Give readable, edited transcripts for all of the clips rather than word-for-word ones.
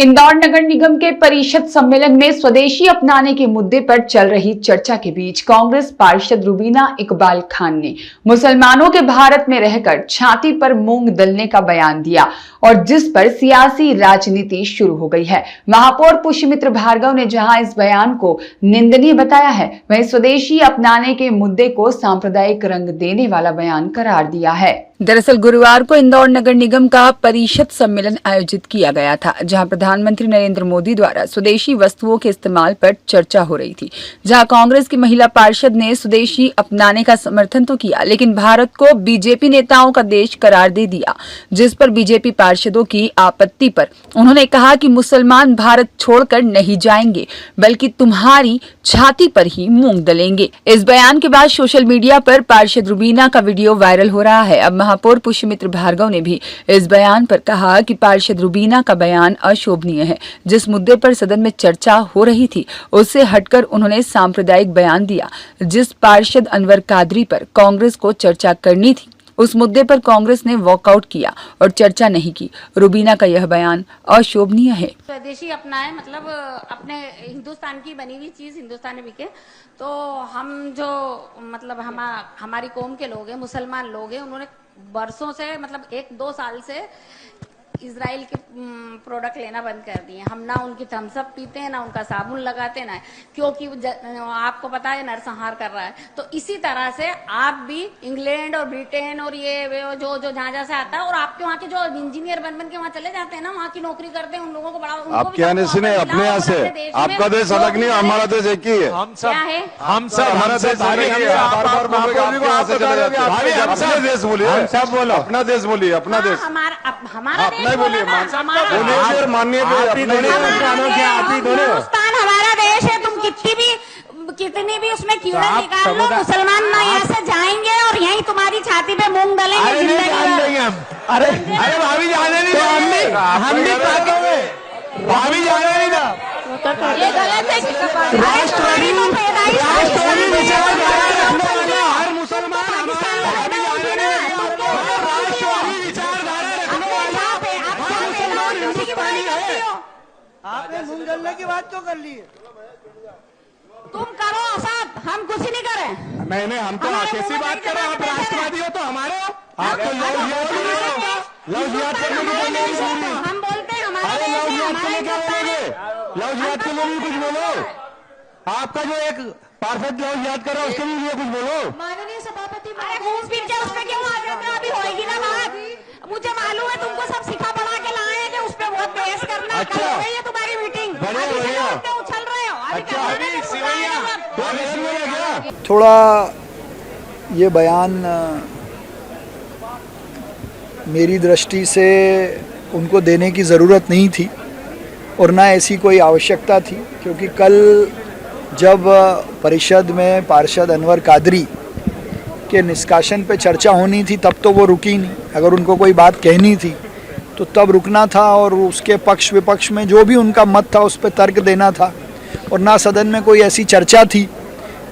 इंदौर नगर निगम के परिषद सम्मेलन में स्वदेशी अपनाने के मुद्दे पर चल रही चर्चा के बीच कांग्रेस पार्षद रुबीना इकबाल खान ने मुसलमानों के भारत में रहकर छाती पर मूंग दलने का बयान दिया और जिस पर सियासी राजनीति शुरू हो गई है। महापौर पुष्यमित्र भार्गव ने जहां इस बयान को निंदनीय बताया है, वहीं स्वदेशी अपनाने के मुद्दे को सांप्रदायिक रंग देने वाला बयान करार दिया है। दरअसल गुरुवार को इंदौर नगर निगम का परिषद सम्मेलन आयोजित किया गया था, जहां प्रधानमंत्री नरेंद्र मोदी द्वारा स्वदेशी वस्तुओं के इस्तेमाल पर चर्चा हो रही थी। जहां कांग्रेस की महिला पार्षद ने स्वदेशी अपनाने का समर्थन तो किया, लेकिन भारत को बीजेपी नेताओं का देश करार दे दिया, जिस पर बीजेपी पार्षदों की आपत्ति पर उन्होंने कहा कि मुसलमान भारत छोड़कर नहीं जाएंगे, बल्कि तुम्हारी छाती पर ही मूंग दलेंगे। इस बयान के बाद सोशल मीडिया पर पार्षद रुबीना का वीडियो वायरल हो रहा है। अब महापौर पुष्यमित्र भार्गव ने भी इस बयान पर कहा कि पार्षद रुबीना का बयान अशोभनीय है। जिस मुद्दे पर सदन में चर्चा हो रही थी, उससे हटकर उन्होंने सांप्रदायिक बयान दिया। जिस पार्षद अनवर कादरी पर कांग्रेस को चर्चा करनी थी, उस मुद्दे पर कांग्रेस ने वॉकआउट किया और चर्चा नहीं की। रुबीना का यह बयान अशोभनीय है। स्वदेशी अपनाए मतलब अपने हिंदुस्तान की बनी हुई चीज हिंदुस्तान में बिके। तो हम जो मतलब हमारी कौम के लोग हैं, मुसलमान लोग हैं, उन्होंने बरसों से मतलब 1-2 साल से इजराइल के प्रोडक्ट लेना बंद कर दिए। हम ना उनकी थम्स अप पीते हैं, ना उनका साबुन लगाते, ना, क्योंकि आपको पता है नरसंहार कर रहा है। तो इसी तरह से आप भी इंग्लैंड और ब्रिटेन और ये जो जहां से आता है, और आपके वहाँ के जो इंजीनियर बन के वहाँ चले जाते हैं ना, वहाँ की नौकरी करते हैं, उन लोगों को बड़ा आपके आने से नहीं, अपने यहाँ से। आपका देश अलग नहीं, हमारा देश एक ही है। क्या है? हम सब हमारा देश देश बोलिए, सब बोलो अपना देश बोलिए, अपना देश हमारा देश बोलिए, मानिए हिंदुस्तान हमारा देश है। तुम कितनी भी उसमें कीड़े निकाल लो, मुसलमान ना यहाँ से जाएंगे और यहीं तुम्हारी छाती पे मूंग डलेंगे जिंदगी। अरे भाभी जाने नहीं, हम भी भाभी जाने नहीं था। ये गलत है। हर मुसलमान आपने मूंग दलने की बात तो कर ली है। तुम करो साहब, हम कुछ नहीं करें। नहीं, हम तो कैसी बात कर रहे हैं? आप राष्ट्रवादी हो तो हमारे हो। आप तो लव जिहाद करने के लिए हम बोलते हैं हमारे लव जिहाद के लिए भी कुछ बोलो। आपका जो एक परफेक्ट लव जिहाद कर रहा है, उसके लिए कुछ बोलो। माननीय सभापति, घूस फिर के उसमें क्यों आ जाते हैं? अभी होएगी ना बात। मुझे मालूम है तुमको सब सिखा पढ़ा के लाए हैं कि उस पर बहुत बहस करना। अच्छा, ये तुम्हारी मीटिंग बढ़िया उछल रहे हो। थोड़ा ये बयान मेरी दृष्टि से उनको देने की ज़रूरत नहीं थी और ना ऐसी कोई आवश्यकता थी, क्योंकि कल जब परिषद में पार्षद अनवर कादरी के निष्कासन पे चर्चा होनी थी, तब तो वो रुकी नहीं। अगर उनको कोई बात कहनी थी तो तब रुकना था और उसके पक्ष विपक्ष में जो भी उनका मत था उस पर तर्क देना था, और ना सदन में कोई ऐसी चर्चा थी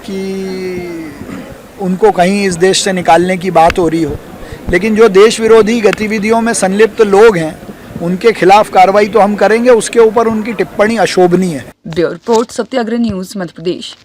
कि उनको कहीं इस देश से निकालने की बात हो रही हो। लेकिन जो देश विरोधी गतिविधियों में संलिप्त लोग हैं, उनके खिलाफ कार्रवाई तो हम करेंगे। उसके ऊपर उनकी टिप्पणी अशोभनीय है। ब्यूरो रिपोर्ट, सत्याग्रह न्यूज, मध्य प्रदेश।